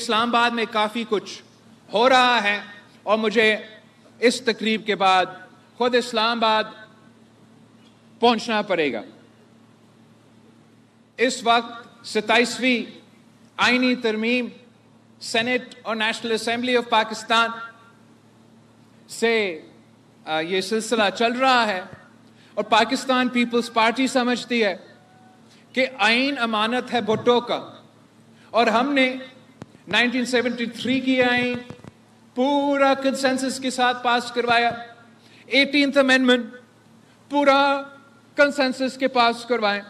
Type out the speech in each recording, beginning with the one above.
اسلام آباد میں کافی کچھ ہو رہا ہے اور مجھے اس تقریب کے بعد خود اسلام آباد پہنچنا پڑے گا۔ اس وقت 27ویں آئینی ترمیم سینٹ اور نیشنل اسمبلی آف پاکستان سے یہ سلسلہ چل رہا ہے، اور پاکستان پیپلز پارٹی سمجھتی ہے کہ آئین امانت ہے بھٹو کا، اور ہم نے 1973 کی آئین پورا کنسنسس کے ساتھ پاس کروایا، 18th امینڈمنٹ پورا کنسنسس کے پاس کروائے،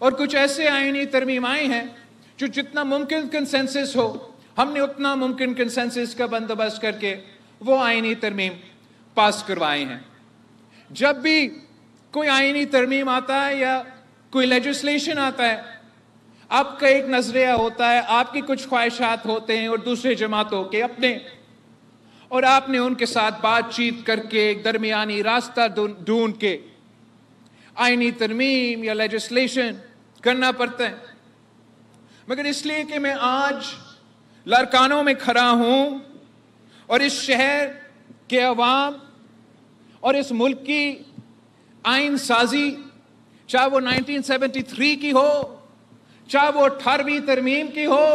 اور کچھ ایسے آئینی ترمیم آئے ہیں جو جتنا ممکن کنسنسس ہو ہم نے اتنا ممکن کنسنسس کا بندوبست کر کے وہ آئینی ترمیم پاس کروائے ہیں۔ جب بھی کوئی آئینی ترمیم آتا ہے یا کوئی لیجسلیشن آتا ہے، آپ کا ایک نظریہ ہوتا ہے، آپ کی کچھ خواہشات ہوتے ہیں اور دوسرے جماعتوں کے اپنے، اور آپ نے ان کے ساتھ بات چیت کر کے ایک درمیانی راستہ ڈھونڈ کے آئینی ترمیم یا لیجسلیشن کرنا پڑتا ہے۔ مگر اس لیے کہ میں آج لارکانوں میں کھڑا ہوں اور اس شہر کے عوام اور اس ملک کی آئین سازی، چاہے وہ 1973 کی ہو، چاہے وہ 18ویں ترمیم کی ہو،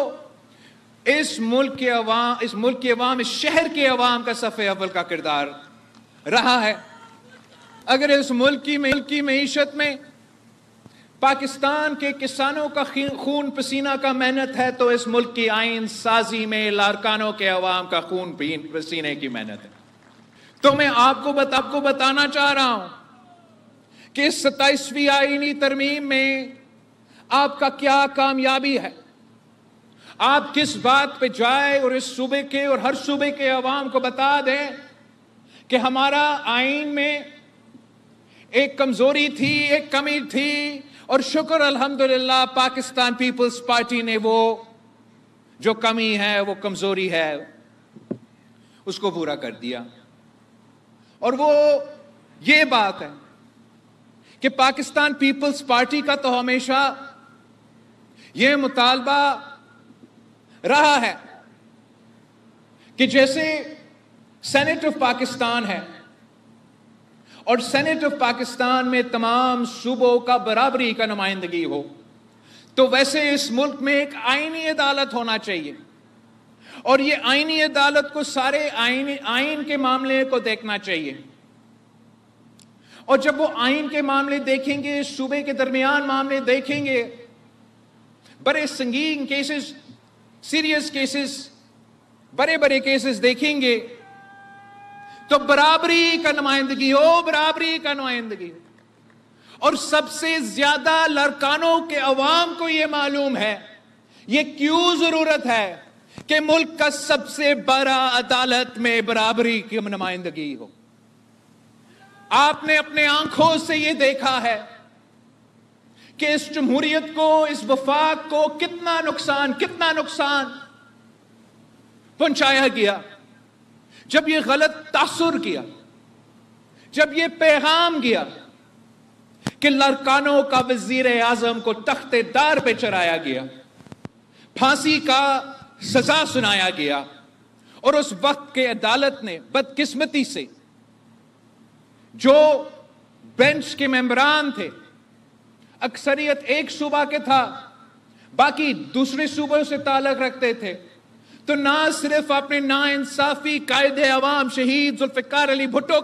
اس ملک کے عوام، اس شہر کے عوام کا صف اول کا کردار رہا ہے۔ اگر اس ملک کی معیشت میں پاکستان کے کسانوں کا خون پسینہ کا محنت ہے، تو اس ملک کی آئین سازی میں لارکانوں کے عوام کا خون پسینے کی محنت ہے۔ تو میں آپ کو بتانا چاہ رہا ہوں کہ اس 27ویں آئینی ترمیم میں آپ کا کیا کامیابی ہے۔ آپ کس بات پہ جائے اور اس صوبے کے اور ہر صوبے کے عوام کو بتا دیں کہ ہمارا آئین میں ایک کمزوری تھی، ایک کمی تھی، اور شکر الحمدللہ پاکستان پیپلز پارٹی نے وہ جو کمی ہے، وہ کمزوری ہے، اس کو پورا کر دیا۔ اور وہ یہ بات ہے کہ پاکستان پیپلز پارٹی کا تو ہمیشہ یہ مطالبہ رہا ہے کہ جیسے سینٹ آف پاکستان ہے اور سینٹ آف پاکستان میں تمام صوبوں کا برابری کا نمائندگی ہو، تو ویسے اس ملک میں ایک آئینی عدالت ہونا چاہیے، اور یہ آئینی عدالت کو سارے آئین کے معاملے کو دیکھنا چاہیے، اور جب وہ آئین کے معاملے دیکھیں گے، صوبے کے درمیان معاملے دیکھیں گے، بڑے سنگین کیسز، سیریس کیسز، بڑے کیسز دیکھیں گے، تو برابری کا نمائندگی ہو، اور سب سے زیادہ لارکانوں کے عوام کو یہ معلوم ہے، یہ کیوں ضرورت ہے کہ ملک کا سب سے بڑا عدالت میں برابری کی نمائندگی ہو۔ آپ نے اپنے آنکھوں سے یہ دیکھا ہے کہ اس جمہوریت کو، اس وفاق کو کتنا نقصان پہنچایا گیا جب یہ غلط تاثر کیا، جب یہ پیغام گیا کہ لارکانوں کا وزیر اعظم کو تخت دار پہ چڑھایا گیا، پھانسی کا سزا سنایا گیا، اور اس وقت کے عدالت نے بدقسمتی سے جو بینچ کے ممبران تھے، اکثریت ایک صوبہ کے تھا، باقی دوسرے صوبوں سے تعلق رکھتے تھے، تو نہ صرف اپنے ناانصافی قائد عوام شہید ذوالفقار علی بھٹو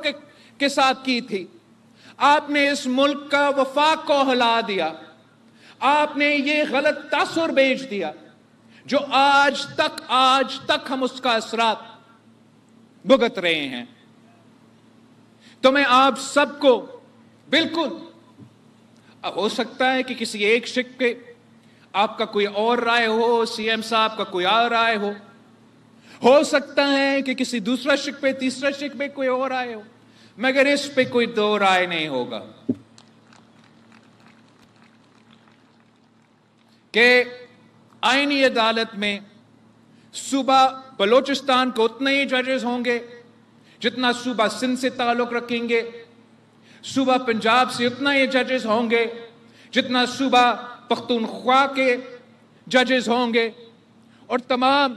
کے ساتھ کی تھی، آپ نے اس ملک کا وفاق کو ہلا دیا، آپ نے یہ غلط تاثر بھیج دیا جو آج تک ہم اس کا اثرات بھگت رہے ہیں۔ تو میں آپ سب کو بالکل، ہو سکتا ہے کہ کسی ایک شق پہ آپ کا کوئی اور رائے ہو، سی ایم صاحب کا کوئی اور رائے ہو سکتا ہے کہ کسی دوسرا شق پہ، تیسرا شق پہ کوئی اور رائے ہو، مگر اس پہ کوئی دو رائے نہیں ہوگا کہ آئینی عدالت میں صوبہ بلوچستان کو اتنے ہی ججز ہوں گے جتنا صوبہ سندھ سے تعلق رکھیں گے، صوبہ پنجاب سے اتنا ہی ججز ہوں گے جتنا صوبہ پختونخوا کے ججز ہوں گے، اور تمام